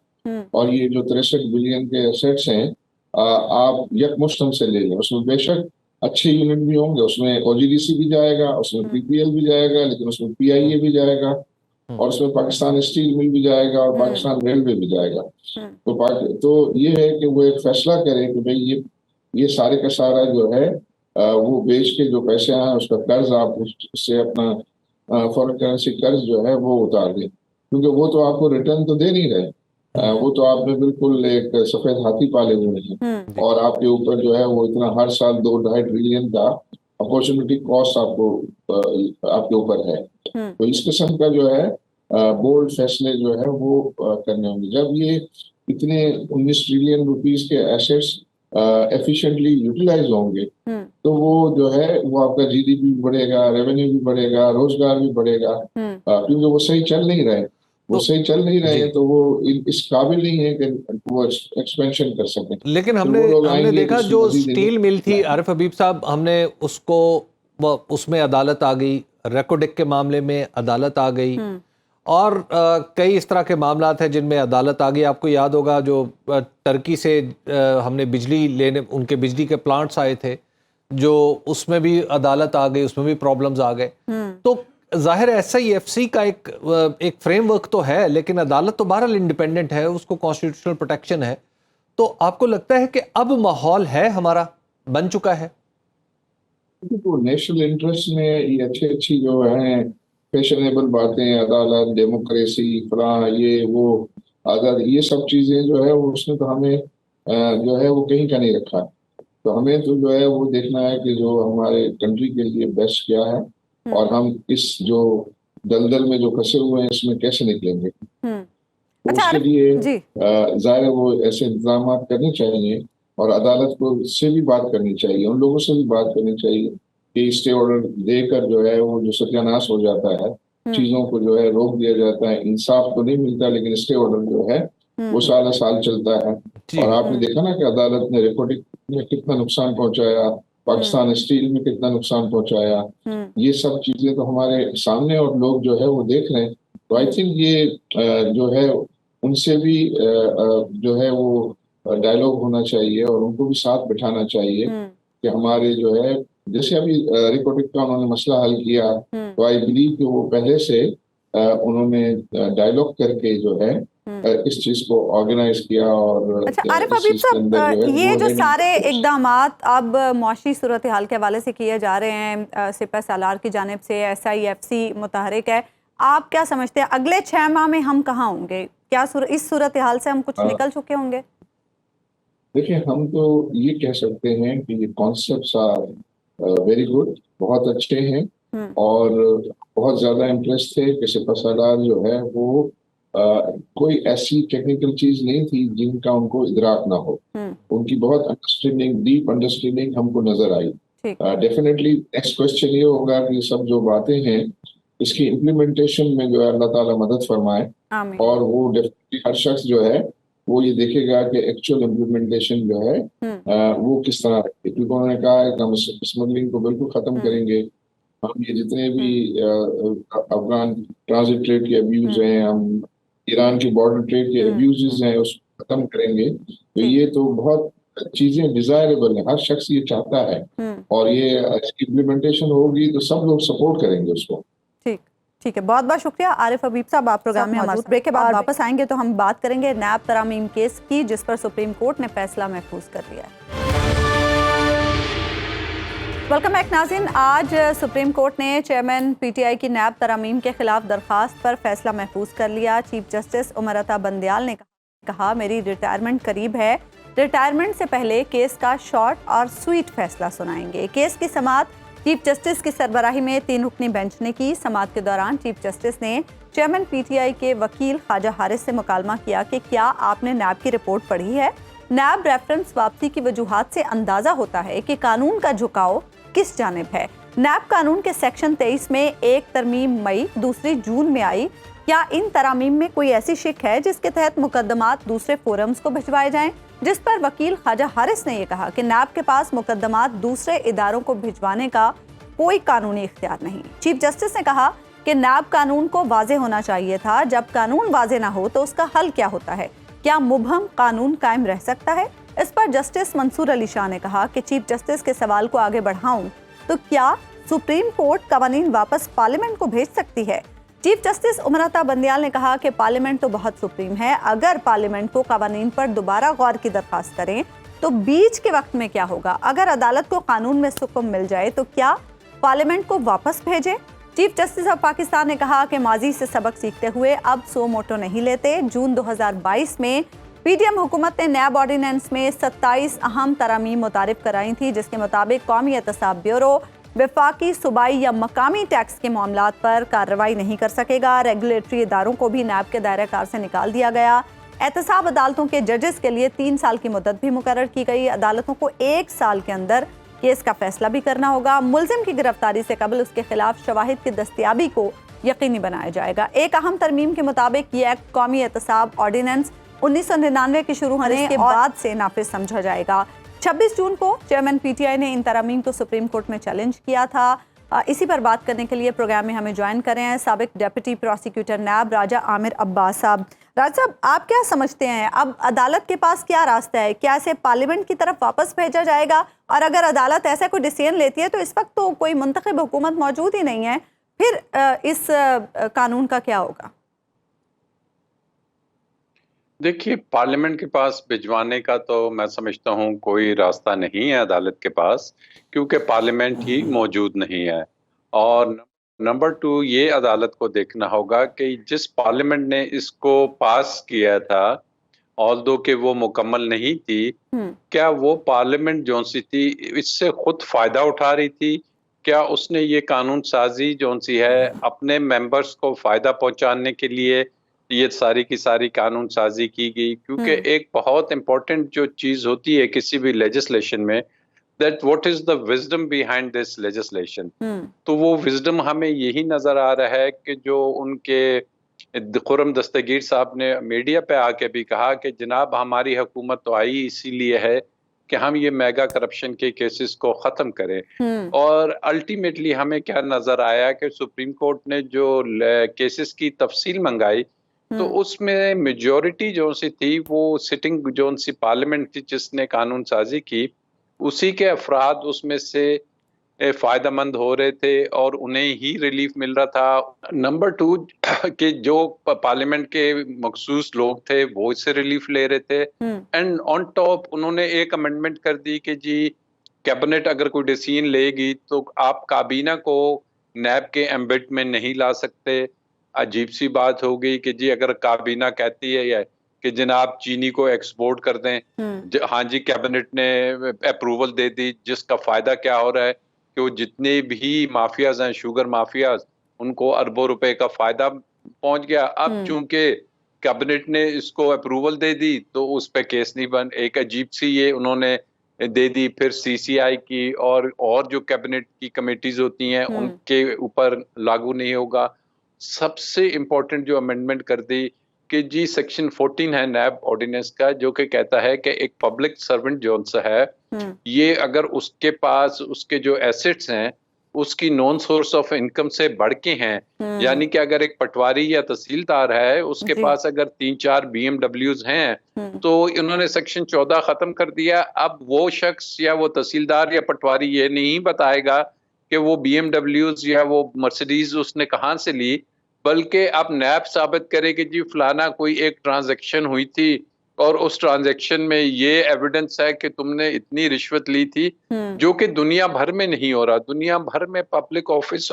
اور یہ جو 63 بلین کے ایسیٹس ہیں آپ یکمشت ہم سے لے لیں۔ اس میں بے شک اچھے یونٹ بھی ہوں گے، اس میں OGDC بھی جائے گا، اس میں PPL بھی جائے گا، لیکن اس میں PIA بھی جائے گا، اور اس میں پاکستان اسٹیل مل بھی جائے گا اور پاکستان ریلوے بھی جائے گا۔ تو یہ ہے کہ وہ ایک فیصلہ کرے کہ بھئی یہ سارے کا سارا جو ہے وہ بیچ کے جو پیسے آئیں اس کا قرض آپ اس سے اپنا فورن کرنسی قرض جو ہے وہ اتار دیں، کیونکہ وہ تو آپ کو ریٹرن تو دے نہیں رہے، وہ تو آپ نے بالکل ایک سفید ہاتھی پالے ہوئے ہیں، اور آپ کے اوپر جو ہے وہ اتنا ہر سال 2-2.5 ٹریلین کا اپورچونٹی کاسٹ آپ کے اوپر ہے۔ تو اس قسم کا جو ہے بولڈ فیصلے جو ہے وہ کرنے ہوں گے۔ جب یہ اتنے 19 ٹریلین روپیز کے ایسیٹس ایفیشینٹلی یوٹیلائز ہوں گے تو وہ جو ہے وہ آپ کا GDP بھی بڑھے گا، ریونیو بھی بڑھے گا، روزگار بھی بڑھے گا، کیونکہ وہ صحیح چل نہیں رہے ہیں تو وہ اس قابل نہیں ہے کہ وہ ایکسپینشن کر سکیں۔ لیکن ہم نے دیکھا جو اسٹیل مل تھی عارف حبیب صاحب، ہم نے اس کو اس میں عدالت آ گئی، ریکوڈک کے معاملے میں عدالت آ گئی، اور کئی اس طرح کے معاملات ہیں جن میں عدالت آ گئی. آپ کو یاد ہوگا جو ترکی سے ہم نے بجلی لینے، ان کے بجلی کے پلانٹس آئے تھے جو اس میں بھی عدالت آ گئی، اس میں بھی پرابلمز آ گئے. تو ظاہر SIFC کا ایک فریم ورک تو ہے، لیکن عدالت تو بہرحال انڈیپینڈنٹ ہے، اس کو کانسٹیٹیوشنل پروٹیکشن ہے. تو آپ کو لگتا ہے کہ اب ماحول ہے ہمارا بن چکا ہے؟ نیشنل انٹرسٹ میں یہ اچھی جو ہیں فیشنیبل باتیں، عدالت، ڈیموکریسی، فلاں، یہ وہ آزاد، یہ سب چیزیں جو ہے وہ اس نے تو ہمیں جو ہے وہ کہیں کا نہیں رکھا. تو ہمیں تو جو ہے وہ دیکھنا ہے کہ جو ہمارے کنٹری کے لیے بیسٹ کیا ہے اور ہم اس جو دلدل میں جو پھنسے ہوئے ہیں اس میں کیسے نکلیں گے. تو اس کے لیے ظاہر ہے وہ ایسے انتظامات کرنے چاہیے اور عدالت کو سے بھی بات کرنی چاہیے، ان لوگوں سے بھی بات کرنی چاہیے کہ اسٹے آرڈر دے کر جو ہے وہ جو ستیاناش ہو جاتا ہے، چیزوں کو جو ہے روک دیا جاتا ہے. انصاف تو نہیں ملتا لیکن اسٹے آرڈر جو ہے وہ سال سال چلتا ہے. اور آپ نے دیکھا نا کہ عدالت نے ریکارڈنگ میں کتنا نقصان پہنچایا، پاکستان اسٹیل میں کتنا نقصان پہنچایا. یہ سب چیزیں تو ہمارے سامنے اور لوگ جو ہے وہ دیکھ رہے ہیں. تو آئی تھنک یہ جو ہے ان سے بھی جو ہے وہ ڈائلوگ ہونا چاہیے اور ان کو بھی ساتھ بٹھانا چاہیے کہ ہمارے جو ہے جیسے ابھی ریکارڈنگ کا انہوں نے مسئلہ حل کیا، تو آئی بلیو کہ وہ پہلے سے انہوں نے ڈائلوگ کر کے جو ہے اس چیز کو آرگنائز کیا. اور عارف حبیب صاحب، یہ جو سارے اقدامات اب معاشی صورتحال کے حوالے سے کیے جا رہے ہیں، سپہ سالار کی جانب سے SIFC متحرک ہے، آپ کیا سمجھتے ہیں اگلے 6 ماہ میں ہم کہاں ہوں گے؟ کیا اس صورتحال سے ہم کچھ نکل چکے ہوں گے؟ دیکھیں، ہم تو یہ کہہ سکتے ہیں کہ یہ کانسیپٹس ویری گڈ، بہت اچھے ہیں اور بہت زیادہ امپریس تھے کہ سپہ سالار جو ہے وہ کوئی ایسی ٹیکنیکل چیز نہیں تھی جن کا ان کو ادراک نہ ہو. ان کی بہت انڈرسٹینڈنگ، ڈیپ انڈرسٹینڈنگ ہم کو نظر آئی. ڈیفینیٹلی نیکسٹ کوشچن یہ ہوگا کہ یہ سب جو باتیں ہیں اس کی امپلیمنٹیشن میں جو ہے اللہ تعالیٰ مدد فرمائے اور وہ ڈیفینیٹلی ہر شخص جو ہے وہ یہ دیکھے گا کہ ایکچوئل امپلیمنٹیشن جو ہے وہ کس طرح رکھے. کیونکہ انہوں نے کہا ہے کہ ہم اسمگلنگ کو بالکل ختم کریں گے، ہم یہ جتنے بھی افغان ٹرانزٹ ٹریڈ کے ابیوز ہیں، ہم ایران کی بارڈر ٹریڈ کے ابیوزز ہیں اس کو ختم کریں گے. تو یہ تو بہت چیزیں ڈیزائربل ہیں، ہر شخص یہ چاہتا ہے اور یہ اس کی امپلیمنٹیشن ہوگی تو سب لوگ سپورٹ کریں گے اس کو. ٹھیک ہے، بہت بہت شکریہ عارف حبیب صاحب، آپ پروگرام میں موجود. بریک کے بعد واپس آئیں گے تو ہم بات کریں گے نیب ترامیم کیس کی، جس پر سپریم کورٹ نے فیصلہ محفوظ کر لیا ہے. ویلکم بیک ناظرین. آج سپریم کورٹ نے چیئرمین PTI کی نیب ترامیم کے خلاف درخواست پر فیصلہ محفوظ کر لیا. چیف جسٹس عمر عطا بندیال نے کہا میری ریٹائرمنٹ قریب ہے، ریٹائرمنٹ سے پہلے کیس کا شارٹ اور سویٹ فیصلہ سنائیں گے. کیس کی سماعت چیف جسٹس کی سربراہی میں 3 رکنی بینچ نے کی. سماعت کے دوران چیف جسٹس نے چیئرمین PTI کے وکیل خواجہ حارث سے مکالمہ کیا کہ کیا آپ نے نیب کی رپورٹ پڑھی ہے؟ نیب ریفرنس واپسی کی وجوہات سے اندازہ ہوتا ہے کہ قانون کا جھکاؤ کس جانب ہے. نیب قانون کے سیکشن 23 میں ایک ترمیم مئی، دوسری جون میں آئی. کیا ان ترامیم میں کوئی ایسی شک ہے جس کے تحت مقدمات دوسرے فورمز کو بھجوائے جائیں؟ جس پر وکیل خواجہ حارث نے یہ کہا کہ نیب کے پاس مقدمات دوسرے اداروں کو بھجوانے کا کوئی قانونی اختیار نہیں. چیف جسٹس نے کہا کہ نیب قانون کو واضح ہونا چاہیے تھا. جب قانون واضح نہ ہو تو اس کا حل کیا ہوتا ہے؟ کیا مبہم قانون قائم رہ سکتا ہے؟ اس پر جسٹس منصور علی شاہ نے کہا کہ چیف جسٹس کے سوال کو آگے بڑھاؤں تو کیا سپریم کورٹ قوانین واپس پارلیمنٹ کو بھیج سکتی ہے؟ چیف جسٹس عمر عطا بندیال نے کہا کہ پارلیمنٹ تو بہت سپریم ہے، اگر پارلیمنٹ کو قوانین پر دوبارہ غور کی درخواست کریں تو بیچ کے وقت میں کیا ہوگا؟ اگر عدالت کو قانون میں حکم مل جائے تو کیا پارلیمنٹ کو واپس بھیجے؟ چیف جسٹس آف پاکستان نے کہا کہ ماضی سے سبق سیکھتے ہوئے اب سو موٹو نہیں لیتے. جون 2022 میں PDM حکومت نے نیب آرڈیننس میں 27 اہم ترامیم متعارف کرائی تھی، جس کے مطابق قومی احتساب بیورو وفاقی، صوبائی یا مقامی ٹیکس کے معاملات پر کارروائی نہیں کر سکے گا. ریگولیٹری اداروں کو بھی نیب کے دائرہ کار سے نکال دیا گیا. احتساب عدالتوں کے ججز کے لیے 3 سال کی مدت بھی مقرر کی گئی. عدالتوں کو 1 سال کے اندر کیس کا فیصلہ بھی کرنا ہوگا. ملزم کی گرفتاری سے قبل اس کے خلاف شواہد کی دستیابی کو یقینی بنایا جائے گا. ایک اہم ترمیم کے مطابق یہ ایکٹ قومی احتساب آرڈیننس 1999 کے شروع ہونے کے بعد سے نافذ سمجھا جائے گا. 26 جون کو چیئرمین PTI نے ان ترامیم کو سپریم کورٹ میں چیلنج کیا تھا. اسی پر بات کرنے کے لیے پروگرام میں ہمیں جوائن کرے ہیں سابق ڈیپٹی پروسیکیوٹر نیب راجہ عامر عباس صاحب. راجہ صاحب, آپ کیا سمجھتے ہیں اب عدالت کے پاس کیا راستہ ہے؟ کیا اسے پارلیمنٹ کی طرف واپس بھیجا جائے گا؟ اور اگر عدالت ایسا کوئی ڈیسیژن لیتی ہے تو اس وقت تو کوئی منتخب حکومت موجود ہی نہیں ہے, پھر اس قانون کا کیا ہوگا؟ دیکھیے, پارلیمنٹ کے پاس بھجوانے کا تو میں سمجھتا ہوں کوئی راستہ نہیں ہے عدالت کے پاس, کیونکہ پارلیمنٹ ہی موجود نہیں ہے. اور نمبر 2, یہ عدالت کو دیکھنا ہوگا کہ جس پارلیمنٹ نے اس کو پاس کیا تھا, آلدو کہ وہ مکمل نہیں تھی, کیا وہ پارلیمنٹ جو سی تھی اس سے خود فائدہ اٹھا رہی تھی؟ کیا اس نے یہ قانون سازی جو سی ہے اپنے ممبرز کو فائدہ پہنچانے کے لیے یہ ساری کی ساری قانون سازی کی گئی؟ کیونکہ ایک بہت امپورٹنٹ جو چیز ہوتی ہے کسی بھی لیجسلیشن میں, that what is the wisdom behind this legislation. تو وہ وزڈم ہمیں یہی نظر آ رہا ہے کہ جو ان کے خرم دستگیر صاحب نے میڈیا پہ آ کے بھی کہا کہ جناب ہماری حکومت تو آئی اسی لیے ہے کہ ہم یہ میگا کرپشن کے کیسز کو ختم کریں. اور الٹیمیٹلی ہمیں کیا نظر آیا کہ سپریم کورٹ نے جو کیسز کی تفصیل منگائی تو اس میں میجورٹی جو سی تھی وہ سٹنگ جو سی پارلیمنٹ تھی جس نے قانون سازی کی, اسی کے افراد اس میں سے فائدہ مند ہو رہے تھے اور انہیں ہی ریلیف مل رہا تھا. نمبر 2 کہ جو پارلیمنٹ کے مخصوص لوگ تھے وہ اس سے ریلیف لے رہے تھے. اینڈ آن ٹاپ انہوں نے ایک امینڈمنٹ کر دی کہ جی کیبنٹ اگر کوئی ڈیسیژن لے گی تو آپ کابینہ کو نیب کے ایمبٹ میں نہیں لا سکتے. عجیب سی بات ہو گئی کہ جی اگر کابینہ کہتی ہے کہ جناب چینی کو ایکسپورٹ کر دیں, ہاں جی کیبنٹ نے اپروول دے دی, جس کا فائدہ کیا ہو رہا ہے کہ وہ جتنے بھی مافیاز ہیں شوگر مافیاز ان کو اربوں روپے کا فائدہ پہنچ گیا. اب چونکہ کیبنٹ نے اس کو اپروول دے دی تو اس پہ کیس نہیں بن, ایک عجیب سی یہ انہوں نے دے دی. پھر سی سی آئی کی اور جو کیبنٹ کی کمیٹیز ہوتی ہیں ان کے اوپر لاگو نہیں ہوگا. سب سے امپورٹنٹ جو امینڈمنٹ کر دی کہ جی سیکشن 14 ہے نیب آرڈیننس کا, جو کہ کہتا ہے کہ ایک پبلک سرونٹ جو سا ہے یہ اگر اس کے پاس اس کے جو ایسٹس ہیں اس کی نون سورس آف انکم سے بڑھ کے ہیں, یعنی کہ اگر ایک پٹواری یا تحصیلدار ہے اس کے پاس اگر 3-4 BMW ہیں تو انہوں نے سیکشن 14 ختم کر دیا. اب وہ شخص یا وہ تحصیلدار یا پٹواری یہ نہیں بتائے گا کہ وہ BMW یا وہ مرسیڈیز اس نے کہاں سے لی, بلکہ اب نیب ثابت کرے کہ جی فلانا کوئی ایک ٹرانزیکشن ہوئی تھی اور اس ٹرانزیکشن میں یہ ایویڈنس ہے کہ تم نے اتنی رشوت لی تھی, جو کہ دنیا بھر میں نہیں ہو رہا. دنیا بھر میں پبلک آفس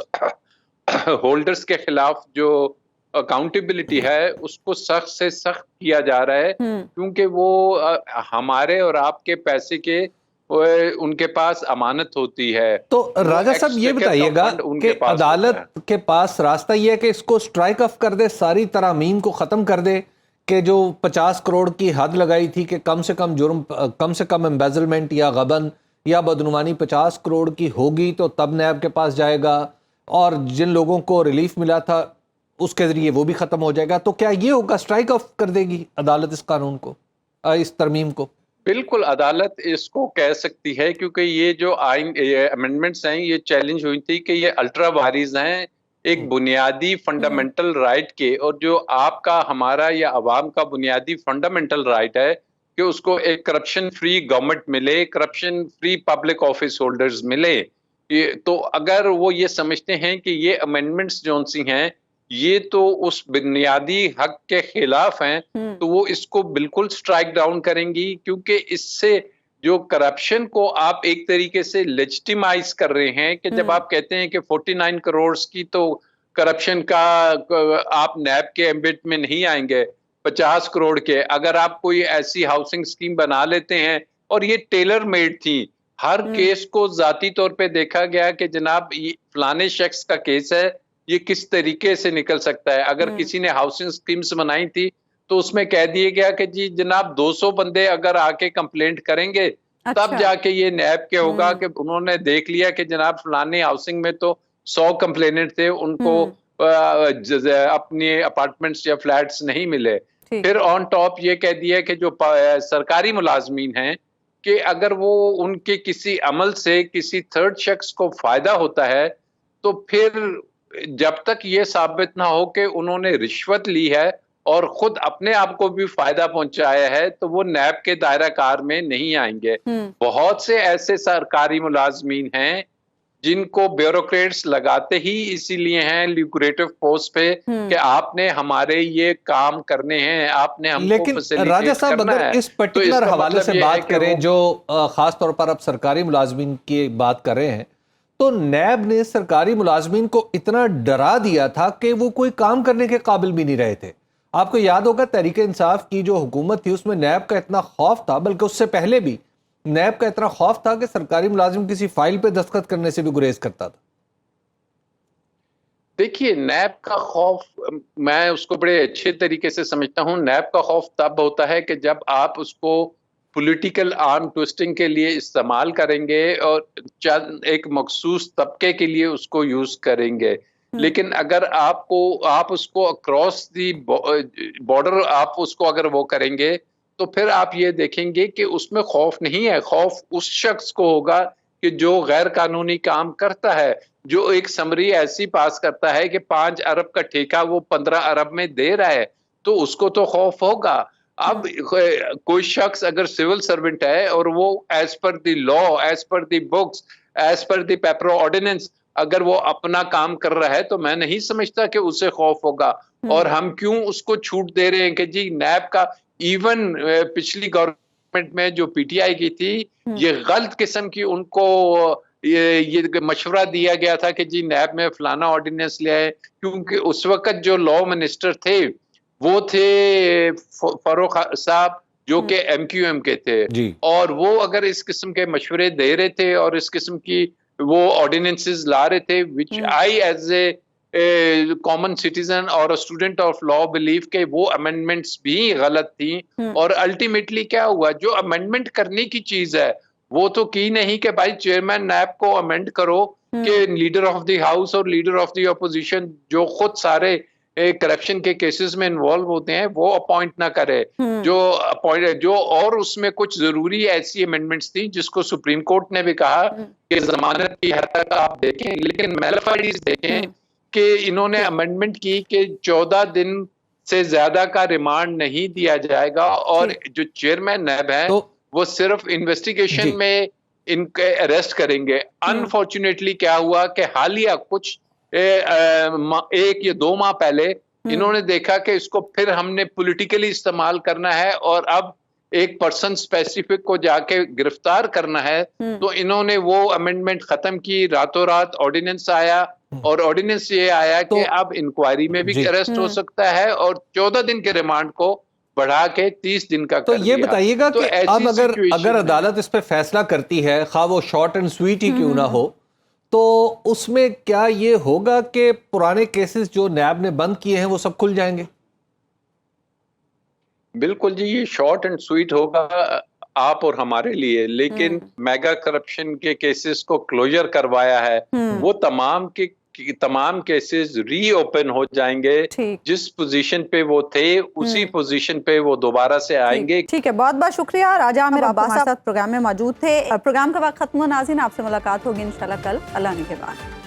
ہولڈرز کے خلاف جو اکاؤنٹیبلٹی ہے اس کو سخت سے سخت کیا جا رہا ہے, کیونکہ وہ ہمارے اور آپ کے پیسے کے ان کے پاس امانت ہوتی ہے. تو راجہ صاحب یہ بتائیے گا کہ عدالت کے پاس راستہ یہ ہے کہ اس کو سٹرائک آف کر دے, ساری ترامیم کو ختم کر دے کہ جو 50 کروڑ کی حد لگائی تھی کہ کم سے کم جرم, کم سے کم امبیزلمنٹ یا غبن یا بدعنوانی 50 کروڑ کی ہوگی تو تب نیب کے پاس جائے گا, اور جن لوگوں کو ریلیف ملا تھا اس کے ذریعے وہ بھی ختم ہو جائے گا. تو کیا یہ ہوگا, سٹرائک آف کر دے گی عدالت اس قانون کو, اس ترمیم کو؟ بالکل عدالت اس کو کہہ سکتی ہے, کیونکہ یہ جو آئین امینڈمنٹس ہیں یہ چیلنج ہوئی تھی کہ یہ الٹرا وائریز ہیں ایک بنیادی فنڈامنٹل رائٹ کے, اور جو آپ کا ہمارا یا عوام کا بنیادی فنڈامنٹل رائٹ ہے کہ اس کو ایک کرپشن فری گورنمنٹ ملے, corruption free public office holders ملے. تو اگر وہ یہ سمجھتے ہیں کہ یہ امینڈمنٹس جو سی ہیں یہ تو اس بنیادی حق کے خلاف ہیں تو وہ اس کو بالکل سٹرائک ڈاؤن کریں گی, کیونکہ اس سے جو کرپشن کو آپ ایک طریقے سے لیجٹیمائز کر رہے ہیں کہ جب آپ کہتے ہیں کہ 49 کروڑ کی تو کرپشن کا آپ نیب کے ایمبٹ میں نہیں آئیں گے, 50 کروڑ کے اگر آپ کوئی ایسی ہاؤسنگ اسکیم بنا لیتے ہیں, اور یہ ٹیلر میڈ تھی, ہر کیس کو ذاتی طور پہ دیکھا گیا کہ جناب فلانے شخص کا کیس ہے یہ کس طریقے سے نکل سکتا ہے. اگر کسی نے ہاؤسنگ اسکیمز بنائی تھی تو اس میں کہہ دیا گیا کہ جی جناب 200 بندے اگر آ کے کمپلینٹ کریں گے تب جا کے یہ نیب کے ہوگا, کہ انہوں نے دیکھ لیا کہ جناب فلانے ہاؤسنگ میں تو 100 کمپلینٹ تھے, ان کو اپنی اپارٹمنٹس یا فلیٹس نہیں ملے. پھر آن ٹاپ یہ کہہ دیا کہ جو سرکاری ملازمین ہیں کہ اگر وہ ان کے کسی عمل سے کسی تھرڈ شخص کو فائدہ ہوتا ہے تو پھر جب تک یہ ثابت نہ ہو کہ انہوں نے رشوت لی ہے اور خود اپنے آپ کو بھی فائدہ پہنچایا ہے تو وہ نیب کے دائرہ کار میں نہیں آئیں گے. بہت سے ایسے سرکاری ملازمین ہیں جن کو بیوروکریٹس لگاتے ہی اسی لیے ہیں لیکریٹو پوسٹ پہ کہ آپ نے ہمارے یہ کام کرنے ہیں, آپ نے ہم کو لیکن راجہ صاحب اگر اس پرٹیکولر حوالے سے بات کریں جو خاص طور پر اب سرکاری ملازمین کی بات کر رہے ہیں, تو نیب نے سرکاری ملازمین کو اتنا ڈرا دیا تھا کہ وہ کوئی کام کرنے کے قابل بھی نہیں رہے تھے. آپ کو یاد ہوگا تحریک انصاف کی جو حکومت تھی اس میں نیب کا اتنا خوف تھا, بلکہ اس سے پہلے بھی نیب کا اتنا خوف تھا کہ سرکاری ملازم کسی فائل پہ دستخط کرنے سے بھی گریز کرتا تھا. دیکھیے نیب کا خوف میں اس کو بڑے اچھے طریقے سے سمجھتا ہوں. نیب کا خوف تب ہوتا ہے کہ جب آپ اس کو پولیٹیکل آرم ٹوسٹنگ کے لیے استعمال کریں گے اور ایک مخصوص طبقے کے لیے اس کو یوز کریں گے. لیکن اگر آپ اس کو اکراس دی بارڈر آپ اس کو اگر وہ کریں گے تو پھر آپ یہ دیکھیں گے کہ اس میں خوف نہیں ہے. خوف اس شخص کو ہوگا کہ جو غیر قانونی کام کرتا ہے, جو ایک سمری ایسی پاس کرتا ہے کہ 5 ارب کا ٹھیکہ وہ 15 ارب میں دے رہا ہے, تو اس کو تو خوف ہوگا. اب کوئی شخص اگر سول سرونٹ ہے اور وہ as per the law, as per the books, as per the paper ordinance اگر وہ اپنا کام کر رہا ہے تو میں نہیں سمجھتا کہ اسے خوف ہوگا. اور ہم کیوں اس کو چھوٹ دے رہے ہیں کہ جی نیب کا ایون پچھلی گورنمنٹ میں جو پی ٹی آئی کی تھی یہ غلط قسم کی ان کو یہ مشورہ دیا گیا تھا کہ جی نیب میں فلانا آرڈیننس لے آئے, کیونکہ اس وقت جو لا منسٹر تھے وہ تھے فاروق صاحب جو کہ ایم کیو ایم کے تھے, اور وہ اگر اس قسم کے مشورے دے رہے تھے اور اس قسم کی وہ آرڈیننسز لا رہے تھے which I as a common citizen اور a student of law believe کہ وہ amendments بھی غلط تھیں. اور الٹیمیٹلی کیا ہوا, جو امینڈمنٹ کرنے کی چیز ہے وہ تو کی نہیں کہ بھائی چیئرمین نیب کو امینڈ کرو کہ لیڈر آف دی ہاؤس اور لیڈر آف دی اپوزیشن جو خود سارے کرپشن کے کیسز میں انوالو ہوتے ہیں وہ اپوائنٹ نہ کرے, جو اور اس میں کچھ ضروری ایسی امینڈمنٹس تھی جس کو سپریم کورٹ نے بھی کہا کہ ضمانت کی حد تک آپ دیکھیں, لیکن میلفائڈیز دیکھیں کہ انہوں نے امینڈمنٹ کی کہ 14 دن سے زیادہ کا ریمانڈ نہیں دیا جائے گا, اور جو چیئرمین نیب ہے وہ صرف انویسٹیگیشن میں ان کے اریسٹ کریں گے. انفارچونیٹلی کیا ہوا کہ حالیہ کچھ 1 یا 2 ماہ پہلے انہوں نے دیکھا کہ اس کو پھر ہم نے پولیٹیکلی استعمال کرنا ہے اور اب ایک پرسن اسپیسیفک کو جا کے گرفتار کرنا ہے, تو انہوں نے وہ امینڈمنٹ ختم کی. راتوں رات آرڈیننس آیا اور آرڈیننس یہ آیا کہ اب انکوائری میں بھی اریسٹ ہو سکتا ہے اور 14 دن کے ریمانڈ کو بڑھا کے 30 دن کا کر دیا. تو یہ بتائیے گا کہ اب اگر عدالت اس پہ فیصلہ کرتی ہے, خواہ وہ شارٹ اینڈ سویٹ ہی کیوں نہ ہو, تو اس میں کیا یہ ہوگا کہ پرانے کیسز جو نیب نے بند کیے ہیں وہ سب کھل جائیں گے؟ بالکل جی, یہ شارٹ اینڈ سویٹ ہوگا آپ اور ہمارے لیے, لیکن میگا کرپشن کے کیسز کو کلوجر کروایا ہے, وہ تمام کیسز ری اوپن ہو جائیں گے. جس پوزیشن پہ وہ تھے اسی پوزیشن پہ وہ دوبارہ سے آئیں گے. ٹھیک ہے, بہت بہت شکریہ راجہ عامر عباس صاحب پروگرام میں موجود تھے. پروگرام کا وقت ختم ہوا ناظرین, آپ سے ملاقات ہوگی انشاءاللہ کل اللہ نے کے بعد.